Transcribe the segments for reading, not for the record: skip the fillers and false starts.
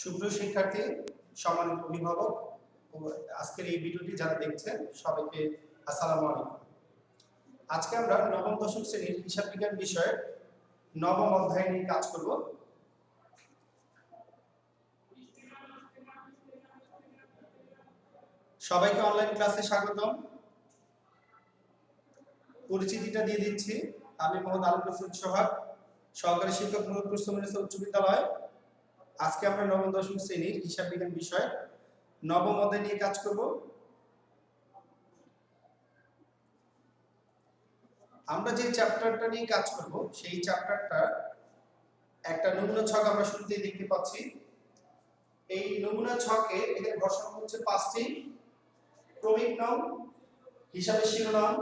সুপ্রিয় শিক্ষার্থী, সম্মানিত অভিভাবক ও আজকের এই ভিডিওটি যারা দেখছেন সবাইকে আসসালামু আলাইকুম। আজকে আমরা নবম দশম শ্রেণীর হিসাব বিজ্ঞান বিষয়ের নবম অধ্যায় নিয়ে কাজ করব। সবাইকে অনলাইন ক্লাসে স্বাগতম। পরিচিতিটা দিয়ে দিচ্ছি। আমি মোহাম্মদ আলম হোসেন সোহাগ, সহকারী শিক্ষক মোহাম্মদপুর সুমিনেসা উচ্চ বিদ্যালয়। আজকে আমরা নবম দশম শ্রেণীর হিসাব বিজ্ঞান বিষয় নবম অধ্যায় নিয়ে কাজ করব। আমরা যে চ্যাপ্টারটা নিয়ে কাজ করব সেই চ্যাপ্টারটা একটা নমুনা ছক আমরা শুরুতেই দেখতে পাচ্ছি। এই নমুনা ছকে এখানে বসানো হচ্ছে 5টি ক্রমিক নাম, হিসাবের শিরোনাম,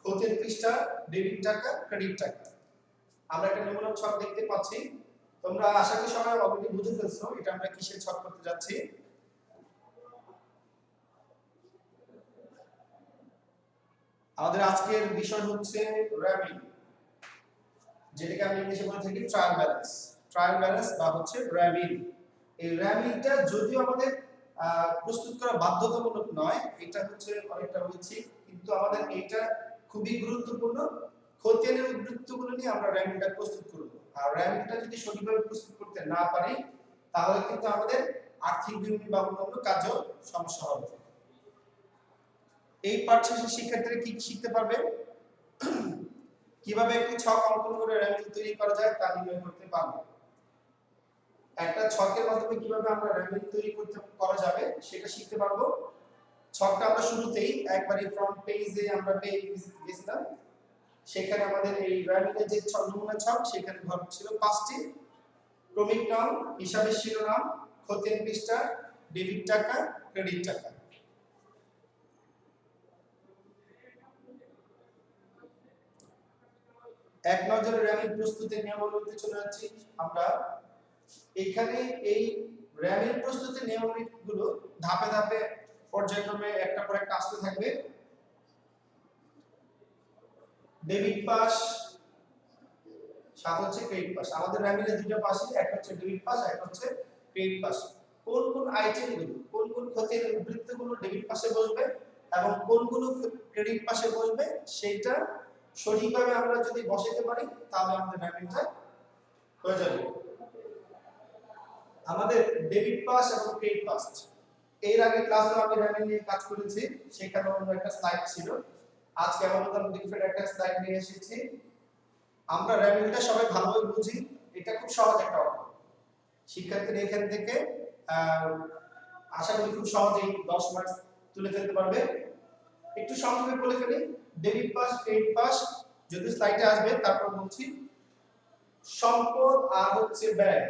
খতিয়ান পৃষ্ঠা, ডেবিট টাকা, ক্রেডিট টাকা। আমরা একটা নমুনা ছক দেখতে পাচ্ছি। তোমরা আশা করি সবাই অলরেডি বুঝে ফেলছো এটা আমরা কিসের ছক করতে যাচ্ছি। আমাদের আজকের বিষয় হচ্ছে র্যামিং, যেটাকে আমি ইংলিশে বলে থাকি ট্রায়াল ব্যালেন্স। ট্রায়াল ব্যালেন্স বা হচ্ছে র্যামিং। এই র্যামিংটা যদিও আমাদের প্রস্তুত করা বাধ্যতামূলক নয়, এটা হচ্ছে অনেকটা বলছি, কিন্তু আমাদের এটা খুবই গুরুত্বপূর্ণ। খতিয়ানের উদ্বৃত্তগুলো নিয়ে আমরা র্যামিংটা প্রস্তুত করব। আর র্যামিংটা যদি সঠিকভাবে প্রস্তুত করতে না পারি তাহলে কিন্তু আমাদের আর্থিক বিবরণী বা অন্যান্য কাজেও সমস্যা হবে। এই পাঠ শেষে শিক্ষার্থীরা কি শিখতে পারবে? কিভাবে একটি ছক অঙ্কন করে র্যামিং তৈরি করা যায় তা নির্ণয় করতে পারবে। একটা ছকের মাধ্যমে কিভাবে আমরা র্যামিং তৈরি করা যাবে সেটা শিখতে পারবো। ছকটা আমরা শুরুতেই একবারে ফ্রন্ট পেজে আমরা পেয়ে গেছিলাম। সেখানে আমাদের এই র্যামিং এর যে নমুনা ছক সেখানে ঘর ছিল 5টি ক্রমিক নাম, হিসাবের শিরোনাম, খতিয়ান পৃষ্ঠা, ডেবিট টাকা, ক্রেডিট টাকা। এক নজরে র্যামিং প্রস্তুতির নিয়মাবলীতে চলে যাচ্ছি আমরা। এখানে এই র্যামিং প্রস্তুতির নিয়মাবলীগুলো ধাপে ধাপে পর্যায়ক্রমে একটা পর একটা আসতে থাকবে। ডেবিট পাস, সাথে হচ্ছে ক্রেডিট পাস। আমাদের র্যামিং এর দুটো পাশই, একটা হচ্ছে ডেবিট পাস, একটা হচ্ছে ক্রেডিট পাস। কোন কোন আইটেমগুলো, কোন কোন খতিয়ান উদ্বৃত্তগুলো ডেবিট পাসে বসবে এবং কোনগুলো ক্রেডিট পাসে বসবে সেটা সঠিকভাবে আমরা যদি বসাতে পারি তাহলে আমাদের র্যামিংটা হয়ে যাবে। আমাদের ডেবিট পাস এবং ক্রেডিট পাস, এর আগে ক্লাসে আমি র্যামিং নিয়ে কাজ করেছি, সেখানে অন্য একটা স্লাইড ছিল। আজকে আমাদের ডিফারেন্ট একটা স্লাইড নিয়ে এসেছি। আমরা র্যামিংটা সবাই ভালোভাবে বুঝি, এটা খুব সহজ একটা অঙ্ক। শিক্ষার্থীরা এখান থেকে আশা করি খুব সহজেই 10 মার্কস তুলে ফেলতে পারবে। একটু সংক্ষেপে বলে ফেলি, ডেবিট পাস, ক্রেডিট পাস যদি স্লাইডে আসবে তারপর বলছি। সম্পদ আর হচ্ছে ব্যয়,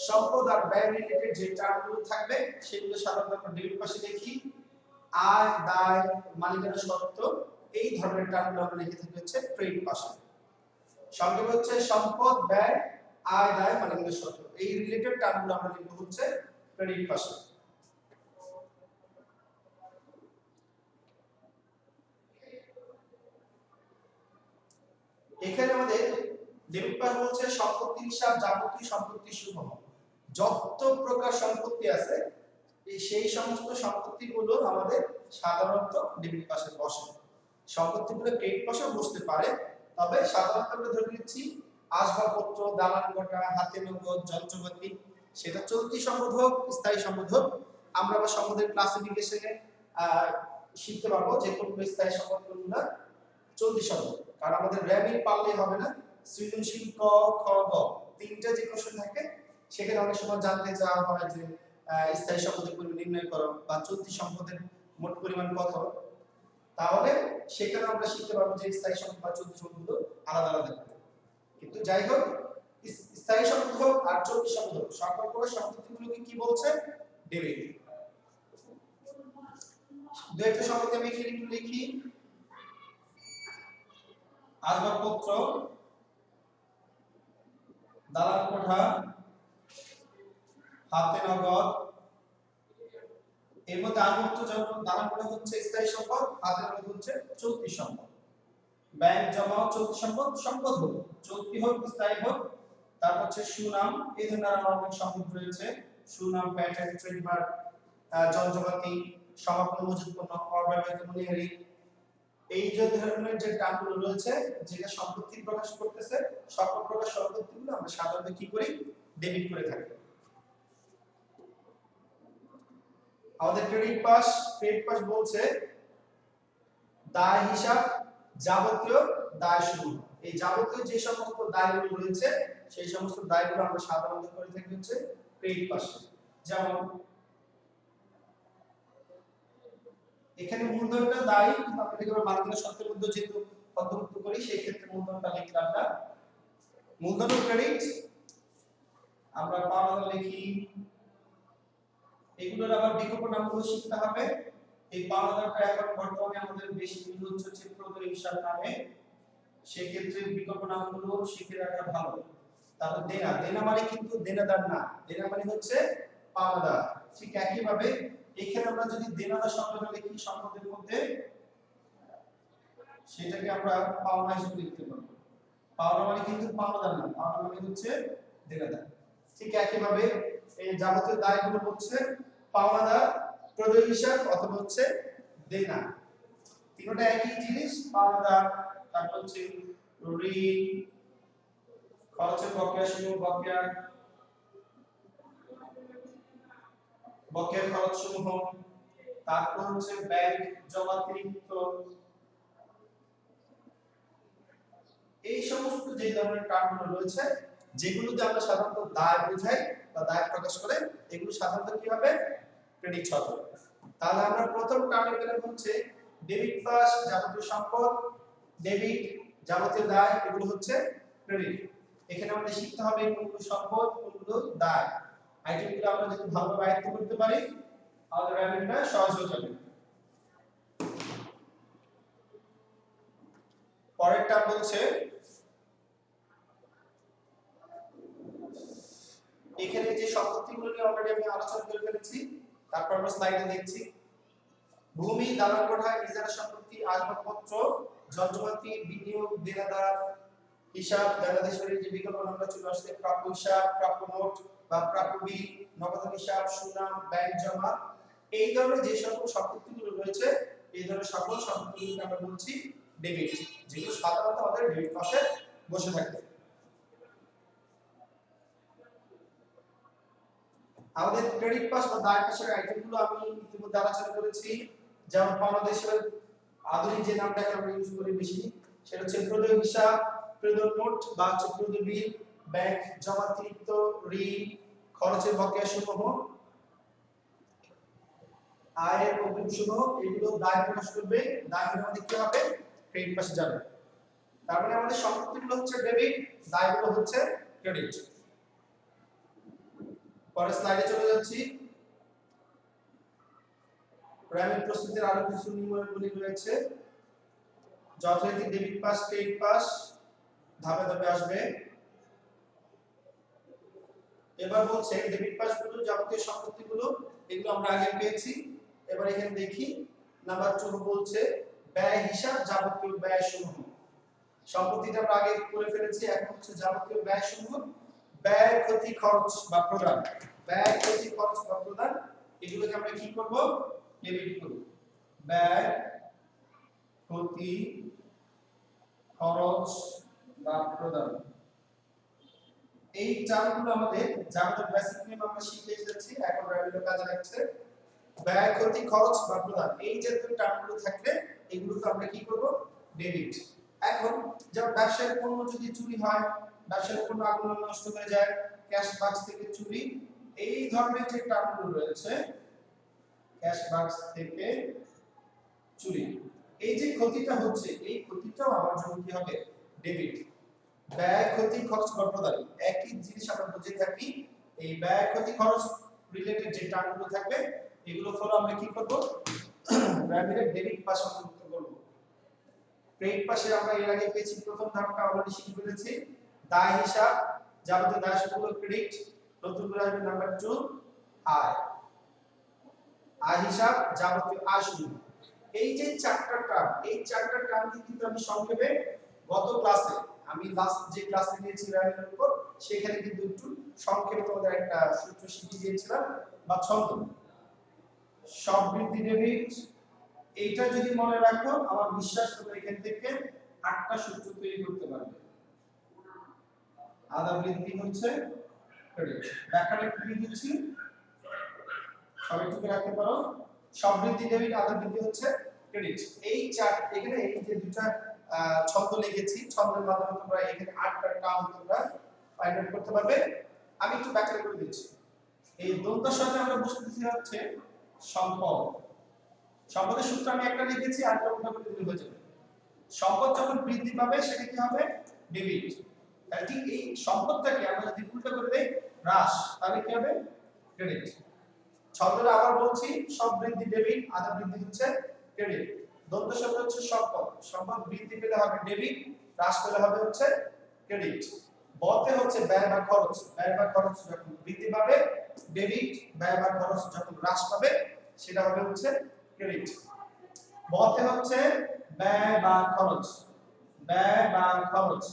সম্পদ আর ব্যয় রিলেটেড যে টার্মগুলো থাকবে সেগুলো সাধারণত আমরা ডেবিট পাশে লিখি। আয়, দায়, মালিকানা সত্ত্ব, এই ধরনের টার্মগুলো আমরা লিখে থাকি হচ্ছে ক্রেডিট পাশে। সংক্ষেপে হচ্ছে সম্পদ, ব্যয়, আয়, দায়, মালিকানা সত্ত্ব, এই রিলেটেড টার্মগুলো আমরা লিখব হচ্ছে ক্রেডিট পাশে। এখানে আমাদের ডেবিট পাস বলছে সম্পত্তির হিসাব, যাবতীয় সম্পত্তি সমূহ, যত প্রকার সম্পত্তি আছে সেই সমস্ত সম্পত্তিগুলো আমাদের সাধারণত ডেবিট পাশে বসে। সম্পত্তিগুলো ক্রেডিট পাশেও বসতে পারে, তবে সাধারণত আমরা ধরে নিচ্ছি আসবাবপত্র, দালান কোঠা, হাতে নগদ, যন্ত্রপাতি, সেটা চলতি সম্পদ হোক, স্থায়ী সম্পদ হোক। আমরা আবার সম্পদের ক্লাসিফিকেশনে শিখতে পারবো যে কোনগুলো স্থায়ী সম্পদ, কোনগুলো চলতি সম্পদ। কারণ আমাদের র্যামিং পারলেই হবে না, সৃজনশীল ক, খ, গ তিনটা যে কোশ্চেন থাকে সেখানে অনেক সময় জানতে চাওয়া হয় যে স্থায়ী সম্পদের পরিমাণ নির্ণয় করো বা চলতি সম্পদের মোট পরিমাণ কত। তাহলে সেখানে আমরা শিখতে পারবো যে স্থায়ী সম্পদ বা চলতি সম্পদগুলো আলাদা আলাদা করে। কিন্তু যাই হোক, স্থায়ী সম্পদ হোক আর চলতি সম্পদ হোক, সকল প্রকার সম্পত্তিগুলোকে কি বলছে? ডেবিট। দুইটা সম্পত্তি আমি এখানে একটু লিখি। আসবাবপত্র, দালান কোঠা, হাতে নগদ। এর মধ্যে আসবাবপত্র যখন দালান কোঠা হচ্ছে স্থায়ী সম্পদ, হাতে নগদ হচ্ছে চলতি সম্পদ। ব্যাংক জমা চলতি সম্পদ, সম্পদ হোক, চলতি হোক স্থায়ী হোক। তারপর হচ্ছে সুনাম, এই ধরনের আরো অনেক সম্পদ রয়েছে, সুনাম, প্যাটার্ন, ট্রেডমার্ক, যন্ত্রপাতি, সমাপন, মজুত পণ্য, অব্যবহৃত মূল্যহারি, এই যে ধরনের যে টার্মগুলো রয়েছে যেটা সম্পত্তি প্রকাশ করতেছে, সকল প্রকার সম্পত্তিগুলো আমরা সাধারণত কি করি, ডেবিট করে থাকি। আমাদের ক্রেডিট পাস বলছে দায় হিসাব, যাবতীয় দায় সমূহ। এই যাবতীয় যে সমস্ত দায়গুলো রয়েছে সেই সমস্ত দায়গুলো আমরা সাধারণত করে থাকি হচ্ছে ক্রেডিট পাশে। যেমন এখানে মূলধনটা দায়, কিন্তু আমরা এটাকে মালিকানা সত্ত্বের মধ্যে যেহেতু অন্তর্ভুক্ত করি সেই ক্ষেত্রে মূলধনটা লিখলাম না। মূলধন ক্রেডিট আমরা পাওনা লিখি, এগুলোর আবার বিকল্প নামগুলো শিখতে হবে। এই পাওনাদারটা এখন বর্তমানে আমাদের বেশি ইউজ হচ্ছে প্রদয় হিসাব নামে, সেই ক্ষেত্রে বিকল্প নামগুলো শিখে রাখা ভালো। তারপর দেনা মানে কিন্তু দেনাদার না, দেনা মানে হচ্ছে পাওনাদার। ঠিক একই ভাবে এখানে আমরা যদি দেনাদার শব্দটা লিখি সম্পদের মধ্যে, সেটাকে আমরা পাওনা হিসেবে লিখতে পারবো। পাওনা মানে কিন্তু পাওনাদার না, পাওনা মানে হচ্ছে দেনাদার। ঠিক একই ভাবে এই যাবতীয় দায়গুলো হচ্ছে পাওনাদার, প্রদয় হিসাব অথবা হচ্ছে দেনা। তিনটা একই জিনিস, পাওনাদার, তারপর হচ্ছে ঋণ, খরচের বকেয়া সমূহ, বকেয়া খরচ সমূহ, তারপর হচ্ছে ব্যাংক জমাতিরিক্ত, এই সমস্ত যে ধরনের টার্মগুলো রয়েছে যেগুলোতে আমরা সাধারণত দায় বোঝাই বা দায় প্রকাশ করে, এগুলো সাধারণত কি হবে, ক্রেডিট হবে। তাহলে আমরা প্রথম টার্মে পেলাম হচ্ছে ডেবিট পাস, যাবতীয় সম্পদ, ডেবিট যাবতীয় দায়, এগুলো হচ্ছে ক্রেডিট। এখানে আমাদের শিখতে হবে কোনগুলো সম্পদ, কোনগুলো দায়। আইটেমগুলো আমরা যদি ভালোভাবে আয়ত্ত করতে পারি আমাদের র্যাপিডটা সহজ হয়ে যাবে। পরেরটা বলছে এখানে যে সম্পত্তিগুলো নিয়ে অলরেডি আমি আলোচনা করে ফেলেছি, তারপর আমরা স্লাইডে দেখছি। ভূমি, দালান কোঠা, ইজারা সম্পত্তি, আসবাবপত্র, যন্ত্রপাতি, বিনিয়োগ, দেনাদার, হিসাব, দেনাদেশের যে বিকল্প নামটা চলে আসছে, প্রাপ্য হিসাব, প্রাপ্য নোট বা প্রাপ্য বিল, নগদ হিসাব, সুনাম, ব্যাংক জমা, এই ধরনের যে সকল সম্পত্তিগুলো রয়েছে এই ধরনের সকল সম্পত্তিগুলোকে আমরা বলছি ডেবিট, যেগুলো সাধারণত আমাদের ডেবিট পাশে বসে থাকে। আমাদের ক্রেডিট পাস বা দায় পাশের আইটেমগুলো আমি ইতিমধ্যে আলোচনা করেছি। যেমন বাংলাদেশের আধুনিক যে নামটাকে আমরা ইউজ করি বেশি, সেটা হচ্ছে প্রদেয় হিসাব, প্রদেয় নোট বা প্রদেয় বিল, ব্যাংক জমাতিরিক্ত, ঋণ, খরচের বকেয়া সমূহ, আয়ের অগ্রিম সমূহ, এগুলো দায় প্রকাশ করবে। দায়গুলো আমাদের কি হবে, ক্রেডিট পাশে যাবে। তার মানে আমাদের সম্পত্তিগুলো হচ্ছে ডেবিট, দায়গুলো হচ্ছে ক্রেডিট। পরের স্লাইডে চলে যাচ্ছি। র্যামের প্রস্তুতির আরো কিছু নিয়মাবলী রয়েছে, যথারীতি ডেবিট পাস, ক্রেডিট পাস ধাপে ধাপে আসবে। এবার বলছে ডেবিট পাস গুলো যাবতীয় সম্পত্তিগুলো, এগুলো আমরা আগে পেয়েছি। এবার এখানে দেখি নাম্বার 2 বলছে ব্যয় হিসাব, যাবতীয় ব্যয় সমূহ। সম্পত্তিটা আমরা আগে করে ফেলেছি, এখন হচ্ছে যাবতীয় ব্যয় সমূহ, ব্যয়, ক্ষতি, খরচ বা প্রদান। ব্যয়, ক্ষতি, খরচ বা প্রদান, এগুলোকে আমরা কি করব, ডেবিট করব। ব্যয়, ক্ষতি, খরচ বা প্রদান, এই টার্মগুলো আমাদের যাবতীয় বেসিক নিয়ম আমরা শিখে এসেছি, এখন র্যাপিডো কাজে লাগছে। ব্যয়, ক্ষতি, খরচ বা প্রদান, এই যে টার্মগুলো থাকলে এগুলোকে আমরা কি করব, ডেবিট। এখন যেমন ব্যবসায়িক পণ্য যদি চুরি হয়, ব্যবসায়িক পণ্য আগুনে নষ্ট হয়ে যায়, ক্যাশ বাক্স থেকে চুরি, এই ধরনের যে টার্মগুলো রয়েছে, ক্যাশ বাক্স থেকে চুরি, এই যে ক্ষতিটা হচ্ছে এই ক্ষতিটাও আমার জন্য কি হবে, ডেবিট। ব্যয়, ক্ষতি, খরচ বা প্রদান, একই জিনিস আমরা বুঝে থাকি। এই ব্যয়, ক্ষতি, খরচ রিলেটেড যে টার্মগুলো থাকবে এগুলো ফলো আমরা কি করব, র্যাপিডের ডেবিট পাস অন্তর্ভুক্ত করব। ক্রেডিট পাশে আমরা এর আগে পেয়েছি, প্রথম ধাপটা অলরেডি শিখে ফেলেছি, দায় হিসাব, যাবতীয় দায় সমূহ ক্রেডিট। নতুন করে আসবে নাম্বার 2 আয়, আয় হিসাব, যাবতীয় আয় সমূহ। এই যে চারটা টার্ম, এই চারটা টার্ম কিন্তু আমি সংক্ষেপে গত ক্লাসে আমি লাস্ট যে ক্লাসে নিয়েছি র্যাপিডের উপর সেখানে কিন্তু একটু সংক্ষেপে তোমাদের একটা সূত্র শিখিয়ে দিয়েছিলাম বা ছন্দ। সব বৃদ্ধি ডেবিট এইটা যদি মনে রাখো আমার বিশ্বাস তোমরা এখান থেকে 8টা সূত্র তৈরি করতে পারবে। আদা বৃদ্ধি হচ্ছে ক্রেডিট, ব্যাখ্যাটা একটু দিয়ে দিচ্ছি সবাই টুকে রাখতে পারো। সব বৃদ্ধি ডেবিট, আদা বৃদ্ধি হচ্ছে ক্রেডিট। এই চার এখানে এই যে দুটো ছন্দ লিখেছি, ছন্দের মাধ্যমে তোমরা এখানে 8টা টার্ম তোমরা ফাইন্ড আউট করতে পারবে। আমি একটু ব্যাখ্যা করে দিচ্ছি। এই দ্বন্দ্বের সাথে আমরা বুঝতেছি হচ্ছে সম্পদ। সম্পদের সূত্র আমি একটা লিখেছি আর একটা করে দিলে হয়ে যাবে। সম্পদ যখন বৃদ্ধি পাবে সেটা কি হবে? ডেবিট। তাহলে ঠিক এই সম্পদটাকে আমরা যদি উল্টো করে দেই হ্রাস, তাহলে কি হবে? ক্রেডিট। শব্দটা আবার বলছি, সব বৃদ্ধি ডেবিট, আদা বৃদ্ধি হচ্ছে ক্রেডিট। দ্বন্দ্ব শব্দ হচ্ছে সম্পদ, সম্পদ বৃদ্ধি পেলে হবে ডেবিট, হ্রাস পেলে হবে হচ্ছে ক্রেডিট। বতে হচ্ছে ব্যয় বা খরচ, ব্যয় বা খরচ যখন বৃদ্ধি পাবে ডেবিট, ব্যয় বা খরচ যখন হ্রাস পাবে সেটা হবে হচ্ছে ক্রেডিট। বতে হচ্ছে ব্যয় বা খরচ, ব্যয় বা খরচ,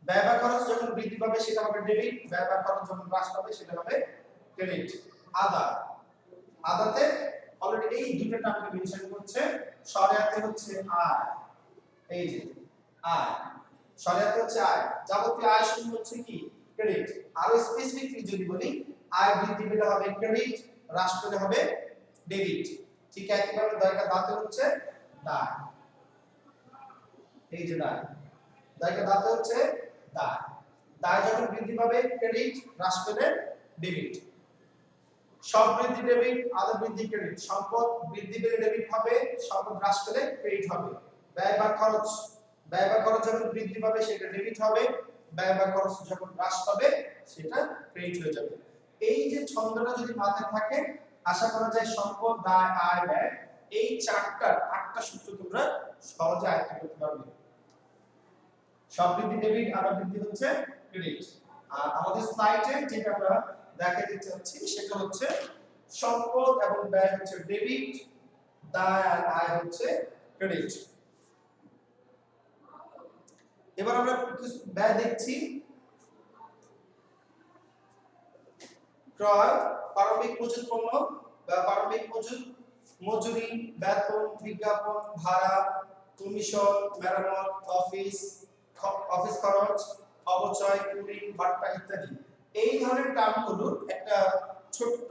ব্যয় বা খরচ যখন বৃদ্ধি পাবে সেটা হবে ডেবিট, ব্যয় বা খরচ যখন হ্রাস পাবে সেটা হবে ক্রেডিট। আদা, আদাতে অলরেডি এই দুটো টার্মকে মেনশন করছে। সরেয়াতে হচ্ছে আয়, এই যে আয়, সরেয়াতে হচ্ছে আয়, যাবতীয় আয় শূন্য হচ্ছে কি? ক্রেডিট। আরো স্পেসিফিকলি যদি বলি আয় বৃদ্ধি পেলে হবে ক্রেডিট, হ্রাস পেলে হবে ডেবিট। ঠিক একইভাবে দয়টা দাঁতে হচ্ছে দায়, এই যে দায়, দয়টা দাঁতে হচ্ছে দায়, দায় যখন বৃদ্ধি পাবে ক্রেডিট, হ্রাস পেলে ডেবিট। সব বৃদ্ধি ডেবিট, আদা বৃদ্ধি ক্রেডিট। সম্পদ বৃদ্ধি পেলে ডেবিট হবে, সম্পদ হ্রাস পেলে ক্রেডিট হবে। ব্যয় বা খরচ, ব্যয় বা খরচ যখন বৃদ্ধি পাবে সেটা ডেবিট হবে, ব্যয় বা খরচ যখন হ্রাস পাবে সেটা ক্রেডিট হয়ে যাবে। এই যে ছন্দটা যদি মাথায় থাকে আশা করা যায় সম্পদ, দায়, আয়, ব্যয় এই 8টা সূত্র তোমরা সহজে আয়ত্ত করতে পারবে। সব বৃদ্ধি ডেবিট, আদা বৃদ্ধি হচ্ছে ক্রেডিট। আর আমাদের স্লাইডে যেটা আমরা দেখাতে চাচ্ছি সেটা হচ্ছে সম্পদ এবং ব্যয় হচ্ছে ডেবিট, দায় আর আয় হচ্ছে ক্রেডিট। এবার আমরা কিছু ব্যয় দেখছি। ক্রয়, প্রারম্ভিক মজুত পণ্য বা প্রারম্ভিক মজুত, মজুরি, বেতন, বিজ্ঞাপন, ভাড়া, কমিশন, মেরামত, অফিস খরচ, অবচয়, কুলিং, ভাড়া ইত্যাদি। এই ধরনের টার্মগুলোর একটা ছোট্ট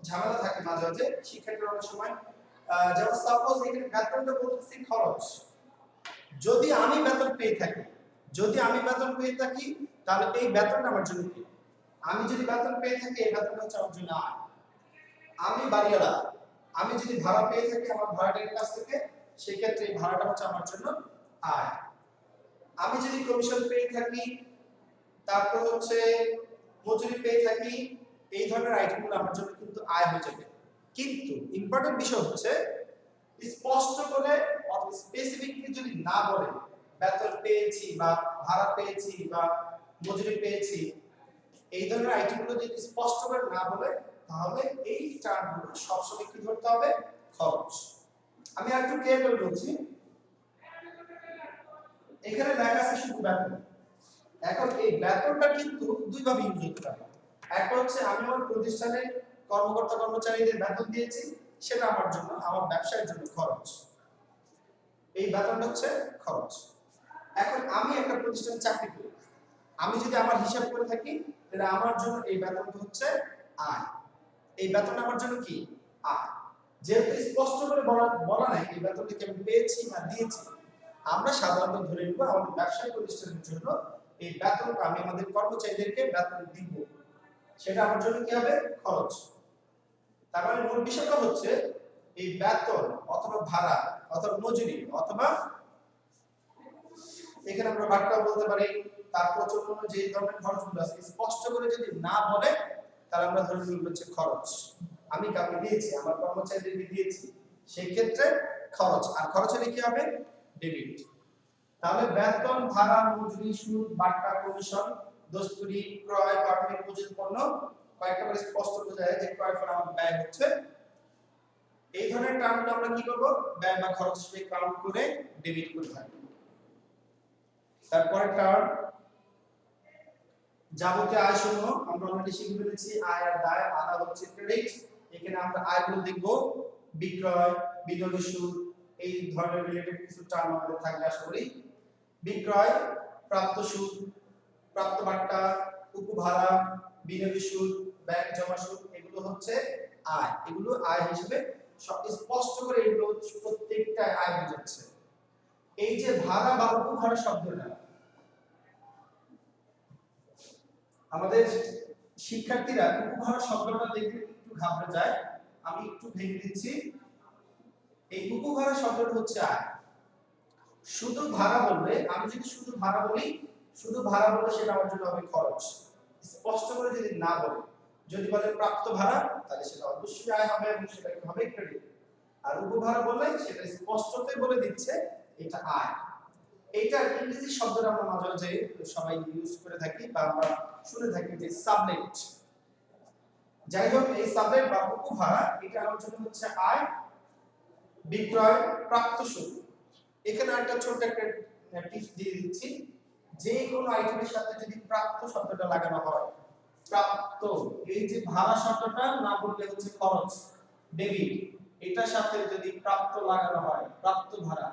ঝামেলা থাকে মাঝে মাঝে শিক্ষার্থীরা অনেক সময়, যেমন সাপোজ এখানে বেতনটা বলতেছি খরচ। যদি আমি বেতন পেয়ে থাকি, যদি আমি বেতন পেয়ে থাকি তাহলে এই বেতনটা আমার জন্য কি? আমি যদি বেতন পেয়ে থাকি এই বেতনটা হচ্ছে আমার জন্য আয়। আমি বাড়িওয়ালা, আমি যদি ভাড়া পেয়ে থাকি আমার ভাড়াটির কাছ থেকে সেই ক্ষেত্রে এই ভাড়াটা হচ্ছে আমার জন্য আয়। আমি যদি কমিশন পেয়ে থাকি, তারপর হচ্ছে মজুরি পেয়ে থাকি, এই ধরনের আইটেমগুলো আমার জন্য কিন্তু আয় হয়ে যাবে। কিন্তু ইম্পর্টেন্ট বিষয় হচ্ছে স্পষ্ট করে অথবা স্পেসিফিকলি যদি না বলে বেতন পেয়েছি বা ভাড়া পেয়েছি বা মজুরি পেয়েছি, এই ধরনের আইটেমগুলো যদি স্পষ্ট করে না বলে তাহলে এই টার্মগুলো সবসময় কি ধরতে হবে? খরচ। আমি একটু ক্লিয়ার করে বলছি, এখানে লেখা আছে শুধু বেতন। এখন এই বেতনটা কিন্তু দুই ভাবে ইউজ হতে পারে। একটা হচ্ছে আমি আমার প্রতিষ্ঠানে কর্মকর্তা কর্মচারীদের বেতন দিয়েছি, সেটা আমার জন্য, আমার ব্যবসায়ের জন্য খরচ, এই বেতনটা হচ্ছে খরচ। এখন আমি একটা প্রতিষ্ঠানে চাকরি করি, আমি যদি আমার হিসাব করে থাকি তাহলে আমার জন্য এই বেতনটা হচ্ছে আয়। এই বেতন আমার জন্য কি? আয়। যেহেতু স্পষ্ট করে বলা নাই এই বেতনটা আমি পেয়েছি না দিয়েছি, আমরা সাধারণত ধরে নিব আমাদের ব্যবসায়িক প্রতিষ্ঠানের জন্য এই বেতনটা আমি আমাদের কর্মচারীদেরকে বেতন দিব, সেটা আমার জন্য কি হবে? খরচ। তার মানে মূল বিষয়টা হচ্ছে এই বেতন অথবা ভাড়া অথবা মজুরি অথবা এখানে আমরা ভাড়াটা বলতে পারি, তারপর অন্য যে ধরনের খরচগুলো আছে স্পষ্ট করে যদি না বলে তাহলে আমরা ধরে নিব হচ্ছে খরচ। আমি কাউকে দিয়েছি, আমার কর্মচারীদেরকে দিয়েছি, সেই ক্ষেত্রে খরচ। আর খরচ হলে কি হবে? ডেবিট। তাহলে বেতন, ভাড়া, মজুরি, সুদ, বাট্টা, কমিশন, দস্তুরি, ক্রয়, প্রারম্ভিক মজুত পণ্য কয়েকটা করে স্পষ্ট বোঝা যায় যে ক্রয় ফলে আমার ব্যয় হচ্ছে। এই ধরনের টার্মগুলো আমরা কি করব? ব্যয় বা খরচ হিসেবে কাউন্ট করে ডেবিট করে থাকব। তারপরে টার্ম যাবতীয় আয় সমূহ আমরা অলরেডি শিখে ফেলেছি, আয় আর দায়। আদা হচ্ছে ক্রেডিট, এখানে আমরা আয়গুলো দেখব, বিক্রয়, বিনিয়োগ সুদ, এই ধরনের রিলেটেড কিছু টার্ম আমাদের থাকবে আশা করি। বিক্রয়, প্রাপ্ত সুদ, প্রাপ্ত বাট্টা, উপভাড়া, বিনিয়োগ সুদ, ব্যাংক জমা সুদ, এগুলো হচ্ছে আয়। এগুলো আয় হিসেবে সব স্পষ্ট করে এগুলো প্রত্যেকটা আয় বোঝাচ্ছে। এই যে ভাড়া বা উপভাড়া শব্দটা আমাদের শিক্ষার্থীরা উপভাড়া শব্দটা দেখে একটু ঘাবড়ে যায়, আমি একটু ভেঙে দিচ্ছি। এই উপভাড়া শব্দটা হচ্ছে আয়। শুধু ভাড়া বললে, আমি যদি শুধু ভাড়া বলি, শুধু ভাড়া বললে সেটা আমার জন্য হবে খরচ। স্পষ্ট করে যদি না বলে, যদি বলে প্রাপ্ত ভাড়া, তাহলে সেটা অবশ্যই আয় হবে এবং সেটা কি হবে ক্রেডিট। আর উপভাড়া বললে সেটা স্পষ্টতই বলে দিচ্ছে এটা আয়। এইটা ইংরেজি শব্দটা আমরা মাঝে মাঝে সবাই ইউজ করে থাকি বা আমরা শুনে থাকি যে সাবলেট। যাই হোক, এই সাবলেট বা উপভাড়া এটা আমার জন্য হচ্ছে আয়, বিক্রয়, প্রাপ্ত সুদ। এখানে একটা ছোট একটা টিপস দিয়ে দিচ্ছি, যে কোনো আইটেমের সাথে যদি প্রাপ্ত শব্দটা লাগানো হয়, প্রাপ্ত, এই যে ভাড়া শব্দটা না বললে হচ্ছে খরচ, ডেবিট, এটার সাথে যদি প্রাপ্ত লাগানো হয়, প্রাপ্ত ভাড়া,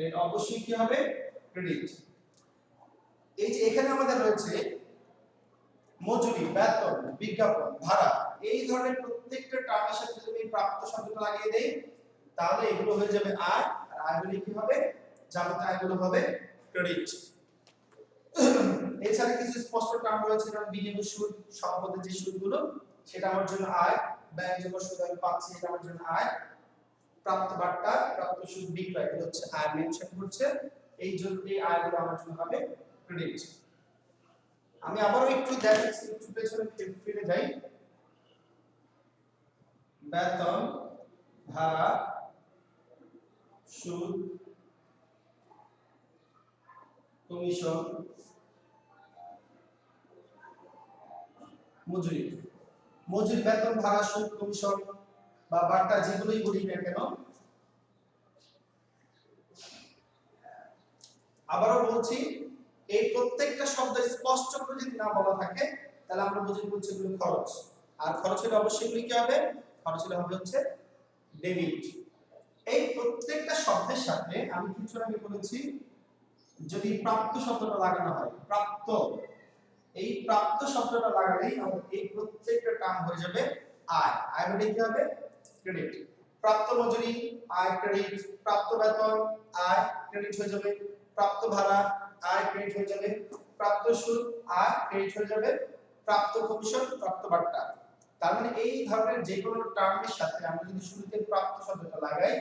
এটা অবশ্যই কি হবে ক্রেডিট। এই যে এখানে আমাদের রয়েছে মজুরি, বেতন, বিজ্ঞাপন, ভাড়া, এই ধরনের প্রত্যেকটা টার্মের সাথে যদি প্রাপ্ত শব্দটা লাগিয়ে দেই, তাহলে এগুলো হয়ে যাবে আয়, আর আয়গুলো কি হবে, যাবতীয় আয়গুলো হবে ক্রেডিট। এছাড়া কিছু স্পষ্ট টার্ম রয়েছে, যেমন বিনিয়োগ সুদ, সম্পদের যে সুদগুলো, সেটা আমার জন্য আয়, ব্যাংক জমা সুদ আমি পাচ্ছি, এটা আমার জন্য আয়, প্রাপ্ত বাট্টা, প্রাপ্ত সুদ, বিক্রয়, এটা হচ্ছে আয় মেনশন করছে, এই জন্য এই আয়গুলো আমার জন্য হবে ক্রেডিট। আমি আবারও একটু দেখাচ্ছি, একটু পেছনে ফিরে যাই। বেতন, ভাড়া, সুদ, কমিশন, মজুরি। মজুরি, বেতন, ভাড়া, সুদ, কমিশন বা বাট্টা যেগুলোই বলি না কেন, আবারও বলছি, এই প্রত্যেকটা শব্দ স্পষ্ট করে যদি না বলা থাকে, তাহলে আমরা বুঝি বলছি এগুলো খরচ। আর খরচ হলে অবশ্যই এগুলো কি হবে, খরচ হলে হবে হচ্ছে ডেবিট। এই প্রত্যেকটা শব্দের সাথে আমি কিছু আগে বলেছি, যদি প্রাপ্ত শব্দটা লাগানো হয়, প্রাপ্ত, এই প্রাপ্ত শব্দটা লাগালেই আমাদের এই প্রত্যেকটা টার্ম হয়ে যাবে আয়। আয় হলে কি হবে ক্রেডিট। প্রাপ্ত মজুরি, আয় ক্রেডিট, প্রাপ্ত বেতন, আয় ক্রেডিট হয়ে যাবে, প্রাপ্ত ভাড়া, আয় ক্রেডিট হয়ে যাবে, প্রাপ্ত সুদ, আয় ক্রেডিট হয়ে যাবে, প্রাপ্ত কমিশন, প্রাপ্ত বাট্টা। তার মানে এই ধরনের যে কোনো টার্মের সাথে আমরা যদি শুরুতে প্রাপ্ত শব্দটা লাগাই,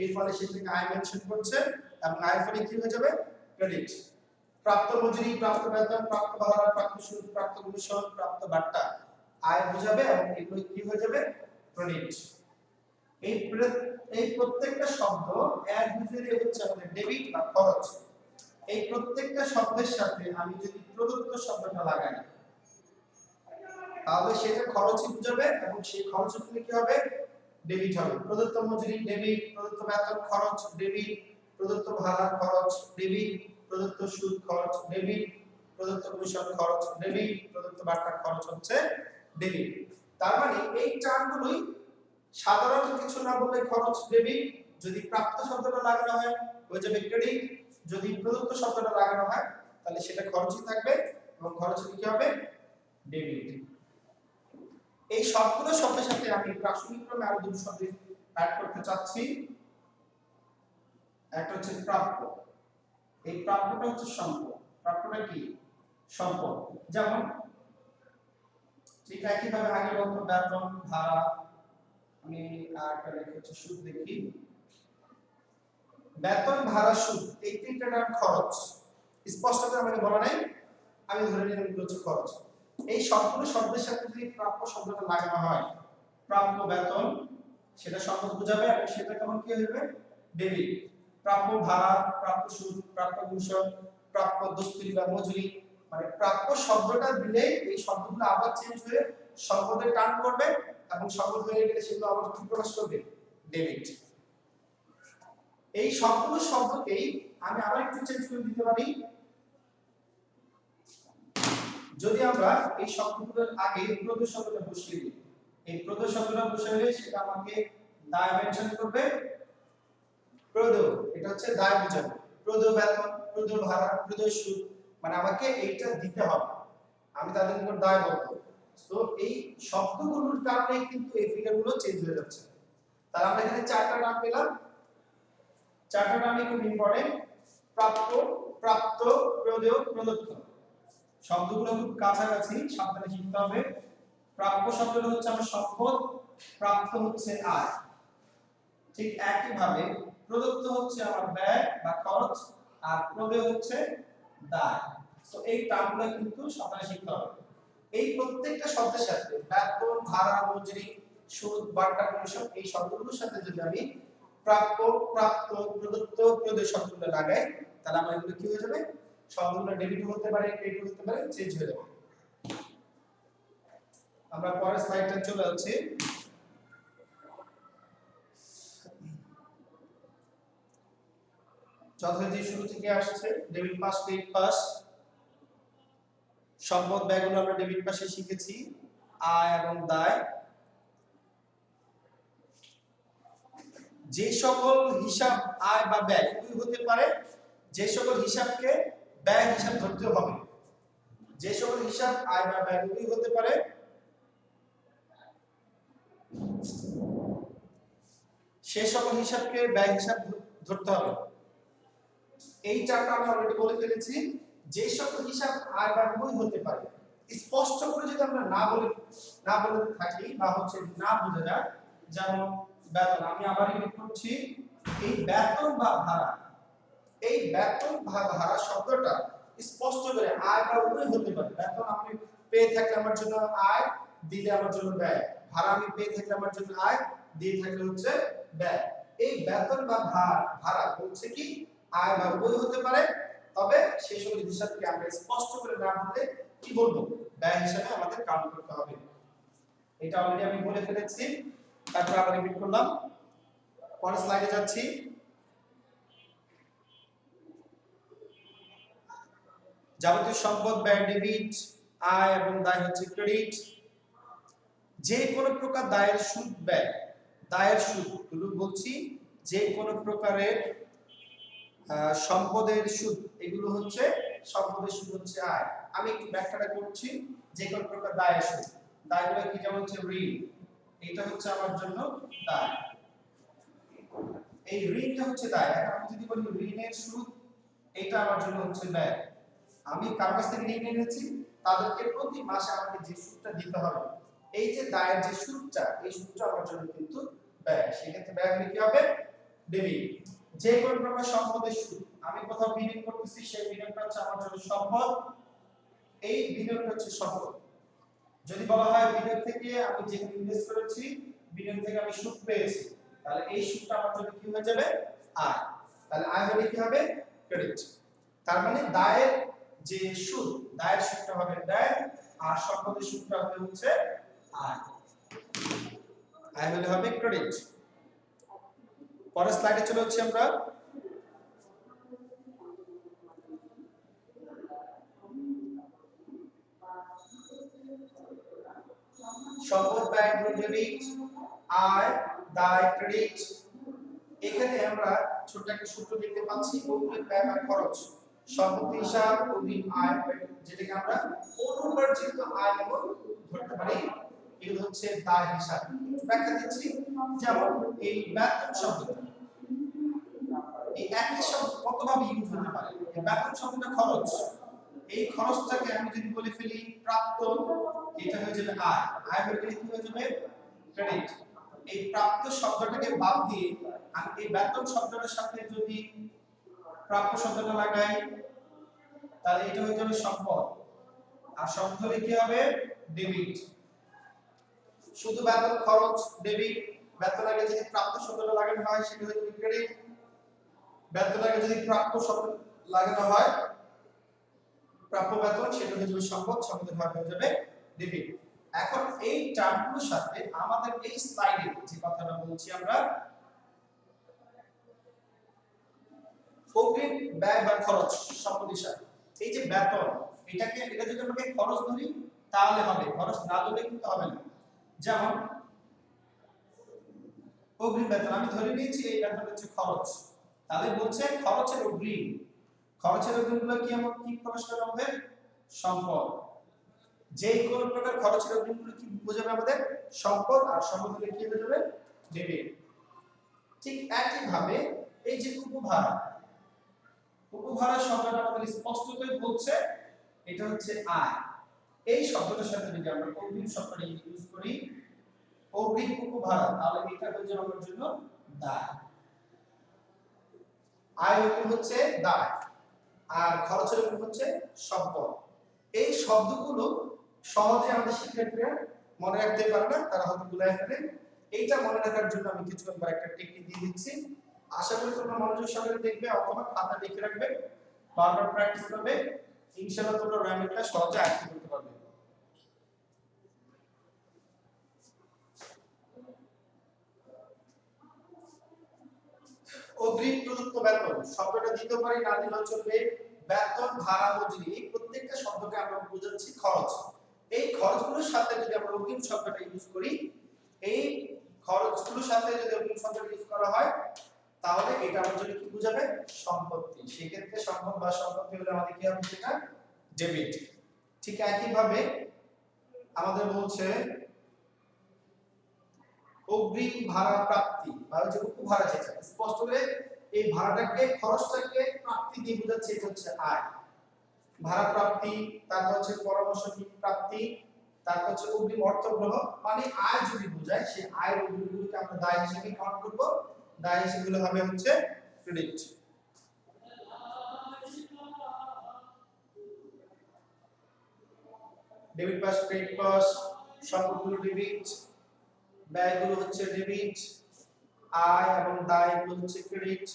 এর ফলে সেটাকে আয় মেনশন করছে এবং আয়ের ফলে কি হয়ে যাবে ক্রেডিট। প্রাপ্ত মজুরি, প্রাপ্ত বেতন, প্রাপ্ত ভাড়া, প্রাপ্ত সুদ, প্রাপ্ত কমিশন, প্রাপ্ত বাট্টা আয় বোঝাবে এবং এগুলো কি হয়ে যাবে ক্রেডিট। এই প্রত্যেকটা শব্দ এক ভিতরে হচ্ছে আমাদের ডেবিট বা খরচ। এই প্রত্যেকটা শব্দের সাথে আমি যদি প্রদত্ত শব্দটা লাগাই, তাহলে সেটা খরচই বোঝাবে এবং সেই খরচের ফলে কি হবে ডেবিট হবে। প্রদত্ত মজুরি ডেবিট, প্রদত্ত বেতন খরচ ডেবিট, প্রদত্ত ভাড়া খরচ ডেবিট, প্রদত্ত সুদ খরচ ডেবিট, প্রদত্ত কমিশন খরচ ডেবিট, প্রদত্ত বাট্টা খরচ হচ্ছে ডেবিট। তার মানে এই টার্মগুলোই সাধারণত কিছু না বললে খরচ ডেবিট, যদি প্রাপ্ত শব্দটা লাগানো হয় হয়ে যাবে ক্রেডিট, যদি প্রদত্ত শব্দটা লাগানো হয় তাহলে সেটা খরচই থাকবে এবং খরচ কি হবে ডেবিট। এই সবগুলো শব্দের সাথে আমি প্রাসঙ্গিক ক্রমে আরো দুটো শব্দ অ্যাড করতে চাচ্ছি। একটা হচ্ছে প্রাপ্য। এই প্রাপ্যটা হচ্ছে সম্পদ। প্রাপ্যটা কি সম্পদ। যেমন ঠিক একইভাবে আগে বলতো বেতন, ভাড়া, আমি আরেকটা লেখা হচ্ছে সুদ দেখি। বেতন, ভাড়া, সুদ, এই তিনটা টার্ম খরচ। স্পষ্ট করে আমাকে বলা নাই, আমি ধরে নিলাম এগুলো হচ্ছে খরচ। এই সবগুলো শব্দের সাথে যদি প্রাপ্য শব্দটা লাগানো হয়, প্রাপ্য বেতন সেটা সম্পদ বোঝাবে এবং সেটা কেমন কি হবে ডেবিট। প্রাপ্য ভাড়া, প্রাপ্য সুদ, প্রাপ্য কমিশন, প্রাপ্য দস্তুরি বা মজুরি, মানে প্রাপ্য শব্দটা দিলে এই শব্দগুলো আবার চেঞ্জ হয়ে সম্পদের টার্ম করবে এবং সম্পদ হয়ে গেলে সেগুলো আবার কি প্রকাশ করবে ডেবিট। এই সবগুলো শব্দকেই আমি আবার একটু চেঞ্জ করে দিতে পারি, যদি আমরা এই শব্দগুলোর আগে প্রদেয় শব্দটা বসিয়ে দিই, এই প্রদেয় শব্দটা বসাইলে সেটা আমাকে দায় মেনশন করবে। প্রদেয় এটা হচ্ছে দায় বোঝাবে, প্রদেয় বেতন, প্রদেয় ভাড়া, প্রদেয় সুদ, মানে আমাকে এইটা দিতে হবে, আমি তাদের উপর দায়বদ্ধ। সো এই শব্দগুলোর কারণে কিন্তু এই ফিগারগুলো চেঞ্জ হয়ে যাচ্ছে। তাহলে আমরা এখানে চারটা নাম পেলাম, চারটা নামই খুব ইম্পর্টেন্ট। প্রাপ্য, প্রাপ্ত, প্রদেয়, প্রদত্ত। শব্দগুলো খুব কাছাকাছি, সাবধানে শিখতে হবে। প্রাপ্য শব্দটা হচ্ছে আমার সম্পদ, প্রাপ্ত হচ্ছে আয়। ঠিক একই ভাবে প্রদত্ত হচ্ছে আমার ব্যয় বা খরচ, আর প্রদেয় হচ্ছে দায়। সো এই টার্মগুলো কিন্তু সাবধানে শিখতে হবে। এই প্রত্যেকটা শব্দের সাথে বেতন, ভাড়া, মজুরি, সুদ, বার্তা, কমিশন, এই শব্দগুলোর সাথে যদি আমি প্রাপ্য, প্রাপ্ত, প্রদত্ত, প্রদেয় শব্দগুলো লাগাই, তাহলে আমার এগুলো কি হয়ে যাবে? শব্দগুলো ডেবিট হতে পারে, ক্রেডিট হতে পারে, চেঞ্জ হয়ে যাবে। আমরা পরের স্লাইডটা চলে যাচ্ছি। যথারীতি শুরু থেকে আসছে ডেবিট পাস, ক্রেডিট পাস। সম্পদ ব্যয়গুলো আমরা ডেবিট পাশে শিখেছি, আয় এবং দায়। যে সকল হিসাব আয় বা ব্যয় দুই হতে পারে, যে সকল হিসাবকে ব্যয় হিসাব ধরতে হবে, যে সকল হিসাব আয় বা ব্যয় দুই হতে পারে, সে সকল হিসাবকে ব্যয় হিসাব ধরতে হবে। এই চারটা আমরা অলরেডি বলে ফেলেছি। যে সকল হিসাব আয় বা ব্যয় হতে পারে, স্পষ্ট করে যদি আমরা না বলে থাকি বা হচ্ছে না বোঝা যায়, যেমন বেতন, আমি আবার রিপিট করছি, এই বেতন বা ভাড়া, এই বেতন বা ভাড়া শব্দটা স্পষ্ট করে আয় বা ব্যয় হতে পারে। বেতন আমি পেয়ে থাকলে আমার জন্য আয়, দিলে আমার জন্য ব্যয়। ভাড়া আমি পেয়ে থাকলে আমার জন্য আয়, দিয়ে থাকলে হচ্ছে ব্যয়। এই বেতন বা ভাড়া বলছে কি আয় বা ব্যয় হতে পারে, তবে সেই সকল হিসাবকে আমরা স্পষ্ট করে না বললে কি বলবো? ব্যয় হিসাবে আমাদের কাউন্ট করতে হবে। এটা অলরেডি আমি বলে ফেলেছি, তারপর আবার রিপিট করলাম। পরের স্লাইডে যাচ্ছি। যাবতীয় সম্পদ ব্যয় ডেবিট, আয় এবং দায় হচ্ছে ক্রেডিট। যে কোনো প্রকার দায়ের সুদ ব্যয়, দায়ের সুদ গুলো বলছি, যে কোনো প্রকারের সম্পদের সুদ, এগুলো হচ্ছে সম্পদের সুদ হচ্ছে আয়। আমি একটু ব্যাখ্যাটা করছি। যে কোনো প্রকার দায়ের সুদ, দায়গুলো কি, যেমন হচ্ছে ঋণ, এটা হচ্ছে আমার জন্য দায়, এই ঋণটা হচ্ছে দায়। এখন আমি যদি বলি ঋণের সুদ, এটা আমার জন্য হচ্ছে ব্যয়। আমি কার কাছ থেকে ঋণ নিয়েছি, তাদেরকে প্রতি মাসে আমাকে যে সুদটা দিতে হবে, এই যে দায়ের যে সুদটা, এই সুদটা আমার জন্য কিন্তু ব্যয়। সেক্ষেত্রে ব্যয় হলে কি হবে? ডেবিট। যে কোনো প্রকার সম্পদের সুদ, আমি কোথাও বিনিয়োগ করতেছি, সেই বিনিয়োগটা হচ্ছে আমার জন্য সম্পদ, এই বিনিয়োগটা হচ্ছে সম্পদ। যদি বলা হয় বিনিয়োগ থেকে আমি যেখানে ইনভেস্ট করেছি, বিনিয়োগ থেকে আমি সুদ পেয়েছি, তাহলে এই সুদটা আমার জন্য কি হয়ে যাবে? আয়। তাহলে আয় হলে কি হবে? ক্রেডিট। তার মানে দায়ের যে সুদ, দায়ের সুদটা হবে ব্যয়, আর সম্পদের সুদটা হবে হচ্ছে আয়। আয় হলে হবে ক্রেডিট। পরের স্লাইডে চলে যাচ্ছি আমরা। সম্পদ ব্যয় ডেবিট, আয় দায় ক্রেডিট। এখানে আমরা ছোট একটা সূত্র দেখতে পাচ্ছি, অগ্রিম ব্যয় বা খরচ, সম্পত্তি হিসাব, অগ্রিম আয়, যেটাকে আমরা অনুপার্জিত আয় বলে ধরতে পারি, এগুলো হচ্ছে দায় হিসাব। ব্যাখ্যা দিচ্ছি, যেমন এই বেতন শব্দটা, এই একই শব্দ কতভাবে ইউজ হতে পারে। এই বেতন শব্দটা খরচ, এই খরচটাকে আমি যদি বলে ফেলি প্রাপ্ত, এটা হয়ে যাবে আয়, আয় হয়ে গেলে কি হয়ে যাবে? ক্রেডিট। এই প্রাপ্ত শব্দটাকে বাদ দিয়ে আমি এই বেতন শব্দটার সাথে যদি প্রাপ্য শব্দটা লাগাই, তাহলে এটা হয়ে যাবে সম্পদ, আর সম্পদ হলে কি হবে? ডেবিট। শুধু বেতন খরচ ডেবিট, বেতন আগে যদি প্রাপ্ত শব্দটা লাগানো হয় সেটা হয়ে যাবে ক্রেডিট, বেতন আগে যদি প্রাপ্য শব্দ লাগানো হয়, প্রাপ্য বেতন, সেটা হয়ে যাবে সম্পদ, সম্পদের ভাগ হয়ে যাবে ডেবিট। এখন এই টার্মগুলোর সাথে আমাদের এই স্লাইডে যে কথাটা বলছি আমরা, অগ্রিম ব্যয় বা খরচ সম্পদ হিসাব, এই যে বেতন, এটা যদি আমাকে খরচ ধরি তাহলে হবে, খরচ না ধরলে কিন্তু হবে না। যেমন অগ্রিম বেতন আমি ধরে নিয়েছি এই বেতন হচ্ছে খরচ, তাহলে বলছে খরচের অগ্রিম। খরচের অগ্রিমগুলো কি প্রকাশ করে আমাদের? সম্পদ। যে কোন প্রকার খরচের অগ্রিমগুলো কি বোঝাবে আমাদের? সম্পদ, আর সম্পদ হলে কি হয়ে যাবে? ডেবিট। ঠিক একই ভাবে এই যে উপভাড়া, উপভাড়া শব্দটা আমাদের স্পষ্টতই বলছে এটা হচ্ছে আয়। এই শব্দটার সাথে যদি আমরা অগ্রিম শব্দটা ইউজ করি, অগ্রিম উপভাড়া, তাহলে এটা হয়ে যাবে আমার জন্য দায়। আয় অগ্রিম হচ্ছে দায়, আর খরচের অগ্রিম হচ্ছে সম্পদ। এই শব্দগুলো সহজে আমাদের শিক্ষার্থীরা মনে রাখতে পারে না, তারা হয়তো ভুলে ফেলে। এইটা মনে রাখার জন্য আমি কিছুক্ষণ পর একটা টেকনিক দিয়ে দিচ্ছি। আশা করি তোমরা মনোযোগ সহকারে দেখবে অথবা খাতা লিখে রাখবে, বারবার প্র্যাকটিস করবে, ইনশাআল্লাহ তোমরা রাইমিংটা সহজে আয়ত্ত করতে পারবে। অগ্রিম প্রদত্ত বেতন শব্দটা দিতে পারি, না দিলেও চলবে। বেতন, ভাড়া, মজুরি, এই প্রত্যেকটা শব্দকে আমরা বোঝাচ্ছি খরচ। এই খরচগুলোর সাথে যদি আমরা অগ্রিম শব্দটা ইউজ করি, এই খরচগুলোর সাথে যদি অগ্রিম শব্দটা ইউজ করা হয়, তাহলে এটা আমাদের জন্য কি বোঝাবে? সম্পত্তি। সেই ক্ষেত্রে সম্পদ বা সম্পত্তি হলে আমাদের কি হবে? সেটা ডেবিট। ঠিক একই ভাবে আমাদের বলছে অগ্রিম ভাড়া প্রাপ্তি বা যে উপভাড়া, যেটা স্পষ্ট করে এই ভাড়াটাকে, খরচটাকে প্রাপ্তি দিয়ে বোঝাচ্ছে, এটা হচ্ছে আয়। ভাড়া প্রাপ্তি, তারপর হচ্ছে পরামর্শ ফি প্রাপ্তি, তারপর হচ্ছে অগ্রিম অর্থ গ্রহণ, মানে আয় যদি বোঝায় সেই আয়ের অগ্রিমগুলোকে আমরা দায় হিসেবে কাউন্ট করব। দায় হিসেবে হবে হচ্ছে credit. Debit pass, credit pass, সম্পদগুলো ডেবিট, ব্যয়গুলো হচ্ছে ডেবিট, আয় এবং দায়গুলো হচ্ছে ক্রেডিট।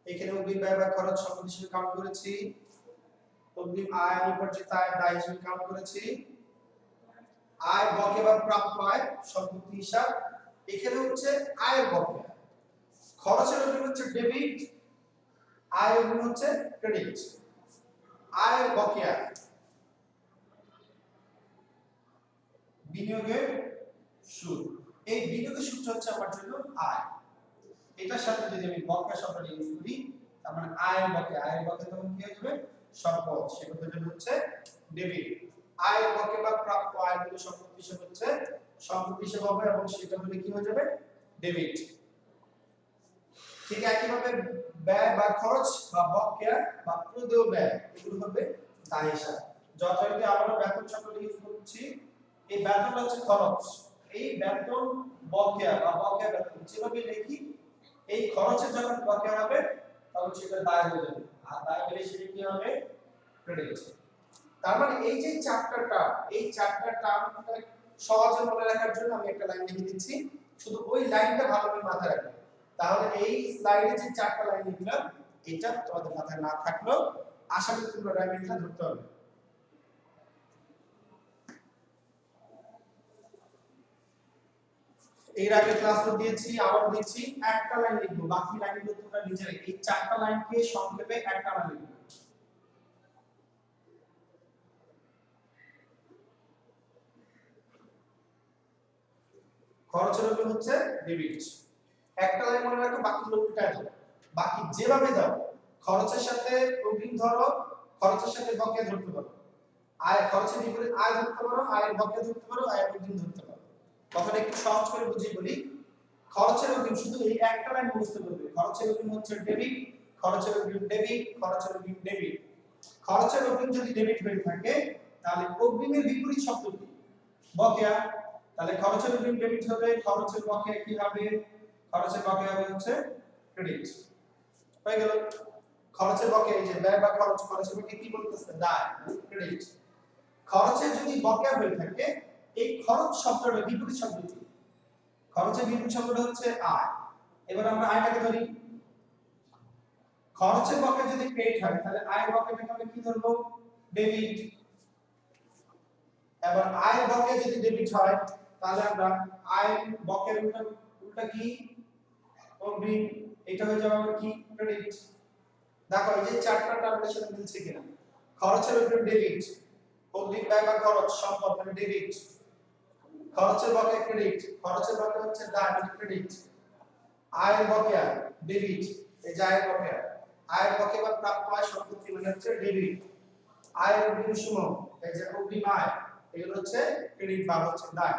এখানে অগ্রিম ব্যয় বা খরচ সম্পদ হিসেবে কাউন্ট করেছি, অগ্রিম আয় উপার্জিত আয় দায় হিসেবে কাউন্ট করেছি, আয় বকেয়া বা প্রাপ্য আয় সম্পত্তি হিসাব, এখানে হচ্ছে আয়ের বকেয়া। খরচের অগ্রিম হচ্ছে ডেবিট, আয় অগ্রিম হচ্ছে ক্রেডিট। আয়ের বকেয়া বিনিয়োগের সুদ, এই বিনিয়োগের সুদ হচ্ছে আমার জন্য আয়। এটার সাথে যদি আমি বকেয়া শব্দটা ইউজ করি, তার মানে আয়ের বকেয়া, আয়ের বকেয়া তখন কি হয়ে যাবে? সম্পদ, সেটা হচ্ছে ডেবিট। আয়ের বকেয়া বা প্রাপ্য আয়গুলো সম্পত্তি হিসেবে হচ্ছে সম্পত্তি হিসেবে হবে, এবং সেটা হলে কি হয়ে যাবে? ডেবিট। ঠিক একইভাবে ব্যয় বা খরচ বা বকেয়া বা প্রদেয় ব্যয়, এগুলো হবে দায় হিসাব। যথারীতি আমরা বেতন শব্দটা ইউজ করছি, এই বেতন হচ্ছে খরচ, এই বেতন বকেয়া বা বকেয়া বেতন যেভাবে লিখি, এই খরচের যখন বকেয়া হবে তখন সেটা দায় হয়ে যাবে, আর দায় হলে সেটা কি হবে? ক্রেডিট। তার মানে এই যে চারটা টার্ম, এই চারটা টার্ম সহজে মনে রাখার জন্য আমি একটা লাইন লিখে দিচ্ছি, শুধু ওই লাইনটা ভালোভাবে মাথায় রাখবে। তাহলে এই স্লাইডে যে চারটা লাইন লিখলাম, এটা তোমাদের মাথায় না থাকলেও আশা করি তোমরা রাইমিংটা ধরতে পারবে। এর আগে ক্লাসে দিয়েছি, আবার দিচ্ছি, একটা লাইন লিখবো, বাকি লাইনগুলো তোমরা নিজেরাই এই চারটা লাইনকে সংক্ষেপে একটা লাইন লিখবে। খরচের অগ্রিম হচ্ছে ডেবিট, একটা লাইন মনে রাখো, বাকিগুলো উল্টায় দাও, বাকি যেভাবে দাও খরচের সাথে অগ্রিম ধরো, খরচের সাথে বকেয়া ধরতে পারো, আয় খরচের বিপরীত আয় ধরতে পারো, আয়ের বকেয়া ধরতে পারো, আয়ের অগ্রিম ধরতে পারো। কথাটা একটু সহজ করে বুঝিয়ে বলি, খরচের অগ্রিম শুধু এই একটা লাইন মুখস্থ করবে, খরচের অগ্রিম হচ্ছে ডেবিট, খরচের অগ্রিম ডেবিট, খরচের অগ্রিম ডেবিট। খরচের অগ্রিম যদি ডেবিট হয়ে থাকে, তাহলে অগ্রিমের বিপরীত শব্দ কি? বকেয়া। তাহলে খরচের অগ্রিম ডেবিট হবে, খরচের বকেয়া কি হবে? খরচের বকেয়া হবে হচ্ছে ক্রেডিট। হয়ে গেল। খরচের বকেয়া, এই যে ব্যয় বা খরচ, খরচের বকেয়া কি বলতেছে? দায়, ক্রেডিট। খরচের যদি বকেয়া হয়ে থাকে, এই খরচ শব্দটার বিপরীত শব্দ কি? খরচের বিপরীত শব্দটা হচ্ছে আয়। এবার আমরা আয়টাকে ধরি, খরচের বকেয়া যদি ক্রেডিট হয়, তাহলে আয়ের বকেয়াটাকে আমরা কি ধরবো? ডেবিট। এবার আয়ের বকেয়া যদি ডেবিট হয়, তাহলে আমরা আয়ের বকেয়ার উল্টা কি? অগ্রিম। এটা হয়ে যাবে কি? ক্রেডিট। দেখো এই যে চারটা টার্মের সাথে মিলছে কিনা। খরচের উপর ডেবিট, অগ্রিম ব্যয় বা খরচ সম্পদ মানে ডেবিট, খরচের বকেয়া ক্রেডিট, খরচের বকেয়া হচ্ছে দায় মানে ক্রেডিট, আয়ের বকেয়া ডেবিট, এই যে আয়ের বকেয়া, আয়ের বকেয়া বা প্রাপ্য আয় সম্পত্তি মানে হচ্ছে ডেবিট, আয়ের অগ্রিম সমূহ এই যে অগ্রিম আয় এগুলো হচ্ছে ক্রেডিট বা হচ্ছে দায়।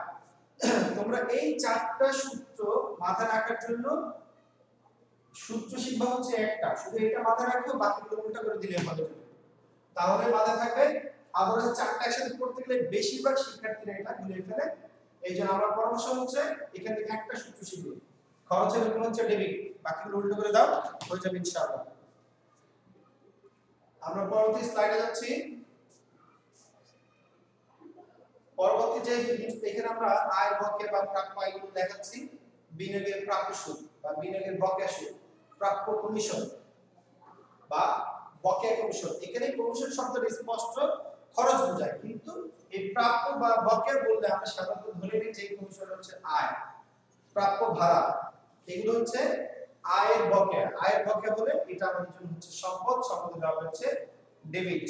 তোমরা এই চারটা সূত্র মাথায় রাখার জন্য সূত্র শিখবা হচ্ছে একটা, শুধু এটা মাথায় রাখো, বাকিগুলো উল্টা করে দিলে হবে, তাহলে মাথায় থাকবে। আদারওয়াইজ চারটা একসাথে পড়তে গেলে বেশিরভাগ শিক্ষার্থীরা এটা ভুলে ফেলে। এই জন্য আমার পরামর্শ হচ্ছে এখান থেকে একটা সূত্র শিখবে, খরচের উপর হচ্ছে ডেবিট, বাকিগুলো উল্টো করে দাও, হয়ে যাবে ইনশাআল্লাহ। আমরা পরবর্তী স্লাইডে যাচ্ছি। পরবর্তী যে এখানে আমরা আয়ের বকেয়া বা প্রাপ্য আয়গুলো দেখাচ্ছি, বিনিয়োগের প্রাপ্য সুদ বা বিনিয়োগের বকেয়া সুদ, প্রাপ্য কমিশন বা বকেয়া কমিশন। এখানে কমিশন শব্দটা স্পষ্ট খরচ বোঝায়, কিন্তু এই প্রাপ্য বা বকেয়া বললে আমরা সাধারণত ধরে নিই যে কমিশন হচ্ছে আয়, প্রাপ্য ভাড়া, এগুলো হচ্ছে আয়ের বকেয়া। আয়ের বকেয়া বলে এটা আমাদের জন্য হচ্ছে সম্পদ, সম্পদের দাম হচ্ছে ডেবিট।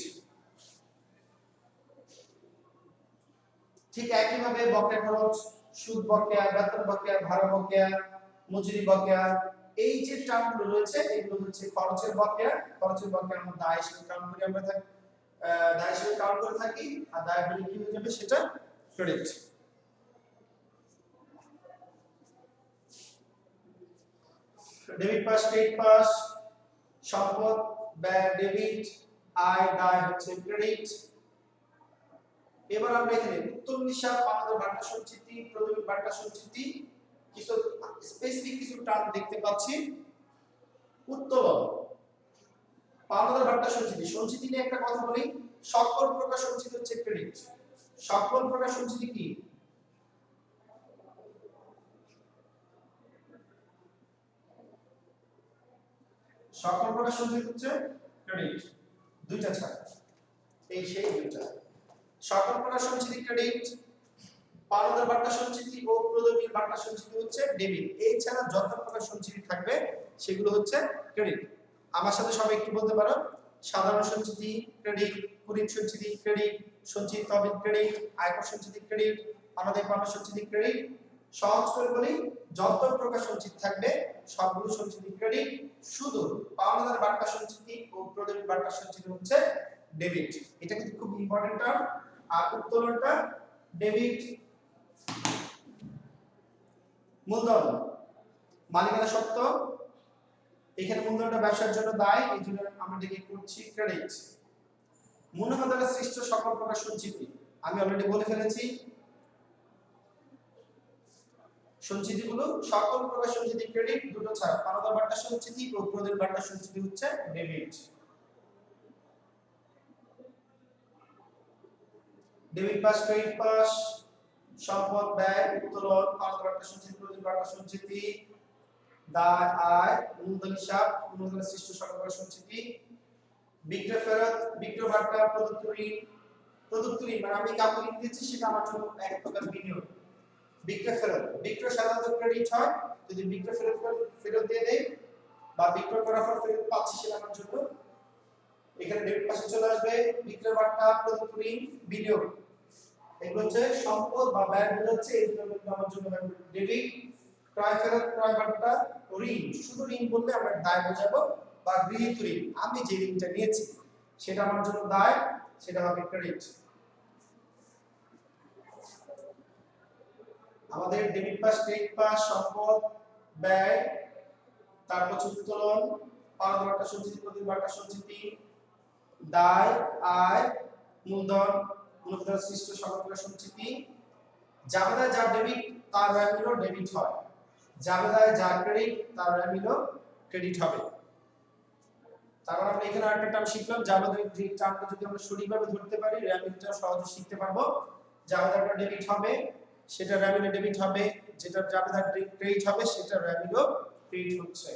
ঠিক একই ভাবে বকেয়া খরচ, সুদ বকেয়া, বেতন বকেয়া, ভাড়া বকেয়া, মজুরি বকেয়া, এই যে টার্মগুলো রয়েছে এগুলো হচ্ছে খরচের বকেয়া। খরচের বকেয়া আমরা দায় হিসেবে কাউন্ট করি, আমরা দায় হিসেবে কাউন্ট করে থাকি, আর দায় হলে কি হয়ে যাবে সেটা credit. Debit pass, credit pass, সম্পদ ব্যয় ডেবিট, আয় দায় হচ্ছে ক্রেডিট। এবার আমরা এখানে উত্তোলন হিসাব, আমাদের ভান্ডার সঞ্চিতি, প্রদত্ত ভান্ডার সঞ্চিতি, কিছু স্পেসিফিক কিছু টার্ম দেখতে পাচ্ছি। উত্তোলন, পাওনাদার ভান্ডার সঞ্চিতি, সঞ্চিতি নিয়ে একটা কথা বলি, সকল প্রকার সঞ্চিতি হচ্ছে ক্রেডিট। সকল প্রকার সঞ্চিতি কি? সকল প্রকার সঞ্চিতি হচ্ছে ক্রেডিট, দুইটা ছাড়া, এই সেই দুইটা। সকল প্রকার সঞ্চিতি ক্রেডিট, পাওনাদার ভান্ডার সঞ্চিতি ও প্রদত্ত ভান্ডার সঞ্চিতি হচ্ছে ডেবিট। এই ছাড়া যত প্রকার সঞ্চিতি থাকবে সেগুলো হচ্ছে ক্রেডিট। আমার সাথে সবাই একটু বলতে পারো, সাধারণ সঞ্চিতি ক্রেডিট, কুরিম সঞ্চিতি ক্রেডিট, সঞ্চিত তহবিল ক্রেডিট, আয়কর সঞ্চিতি ক্রেডিট, আমাদের পাওনা সঞ্চিতি ক্রেডিট। সহজ করে বলি, যত প্রকার সঞ্চিতি থাকবে সবগুলো সঞ্চিতি ক্রেডিট, শুধু পাওনাদার ভান্ডার সঞ্চিতি ও প্রদত্ত ভান্ডার সঞ্চিতি হচ্ছে ডেবিট। এটা কিন্তু খুব ইম্পর্টেন্ট টার্ম। আর উত্তোলনটা ডেবিট। মূলধন, মালিকানা সত্ত্ব, এখানে মূলধনটা ব্যবসার জন্য দায়, এই জন্য আমরা এটাকে করছি ক্রেডিট। মুনাফা দ্বারা সৃষ্ট সকল প্রকার সঞ্চিতি, আমি অলরেডি বলে ফেলেছি সঞ্চিতিগুলো, সকল প্রকার সঞ্চিতি ক্রেডিট, দুটো ছাড়া, পাওনাদার ভান্ডার সঞ্চিতি ও প্রদত্ত ভান্ডার সঞ্চিতি হচ্ছে debit. Debit pass, credit pass, সম্পদ ব্যয়, উত্তোলন, পাওনাদার ভান্ডার সঞ্চিতি, প্রদত্ত ভান্ডার সঞ্চিতি, দায় আয়, মূলধন হিসাব, মূলধনের সৃষ্ট সকল প্রকার সঞ্চিতি, বিক্রয় ফেরত, বিক্রয় ভাটা, প্রদত্ত ঋণ। প্রদত্ত ঋণ মানে আমি কাউকে ঋণ দিচ্ছি, সেটা আমার জন্য এক প্রকার বিনিয়োগ। বিক্রয় ফেরত, বিক্রয় সাধারণত ক্রেডিট হয়, যদি বিক্রয় ফেরত দিয়ে দেই বা বিক্রয় করার পর ফেরত পাচ্ছি সেটা আমার জন্য এখানে ডেবিট পাশে চলে আসবে। বিক্রয় ভাটা, প্রদত্ত ঋণ, বিনিয়োগ, এগুলো হচ্ছে সম্পদ বা ব্যয় বোঝাচ্ছে, এগুলো আমার জন্য ডেবিট। ক্রয় ফেরত, ক্রয় ভাটা, ঋণ, শুধু ঋণ বললে আমরা দায় বোঝাবো, বা গৃহীত ঋণ, আমি যে ঋণটা নিয়েছি সেটা আমার জন্য দায়, সেটা হবে ক্রেডিট। আমাদের ডেবিট পাস, ক্রেডিট পাস, সম্পদ ব্যয়, তারপর উত্তোলন, পাওনাদার ভান্ডার সঞ্চিতি, প্রদত্ত ভান্ডার সঞ্চিতি, দায় আয়, মূলধন, মূলধন সৃষ্ট সকল প্রকার সঞ্চিতি। জাবেদায় যা ডেবিট তার রেমিলো ডেবিট হয়, জাবেদায় যা ক্রেডিট তার রেমিলো ক্রেডিট হবে। তারপর আমরা এখানে আরেকটা টার্ম শিখলাম, জাবেদার টার্মটা যদি আমরা সঠিকভাবে ধরতে পারি রেমিলোটা সহজে শিখতে পারবো। জাবেদারটা ডেবিট হবে, সেটা রেমিলো ডেবিট হবে, যেটা জাবেদার ক্রেডিট হবে সেটা রেমিলো ক্রেডিট হচ্ছে।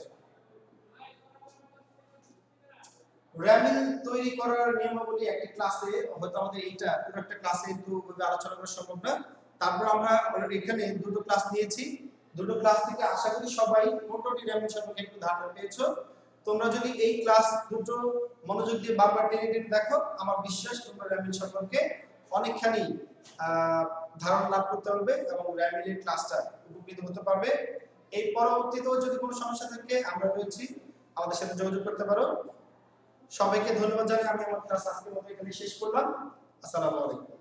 রেমিল তৈরি করার নিয়মাবলী একটা ক্লাসে, হয়তো আমাদের এইটা পুরো একটা ক্লাসে একটু আলোচনা করা সম্ভব না। তারপর আমরা অলরেডি এখানে দুটো ক্লাস নিয়েছি, দুটো ক্লাস থেকে আশা করি সবাই মোটামুটি রেমিল সম্পর্কে একটু ধারণা পেয়েছো। তোমরা যদি এই ক্লাস দুটো মনোযোগ দিয়ে বারবার টেনে টেনে দেখো, আমার বিশ্বাস তোমরা র্যামিল সম্পর্কে অনেকখানি ধারণা লাভ করতে পারবে এবং র্যামিলের ক্লাসটা উপকৃত হতে পারবে। এই পরবর্তীতেও যদি কোনো সমস্যা থাকে আমরা রয়েছি, আমাদের সাথে যোগাযোগ করতে পারো। সবাইকে ধন্যবাদ জানিয়ে আমি আমার ক্লাস আজকের মতো এখানে শেষ করলাম। আসসালামু আলাইকুম।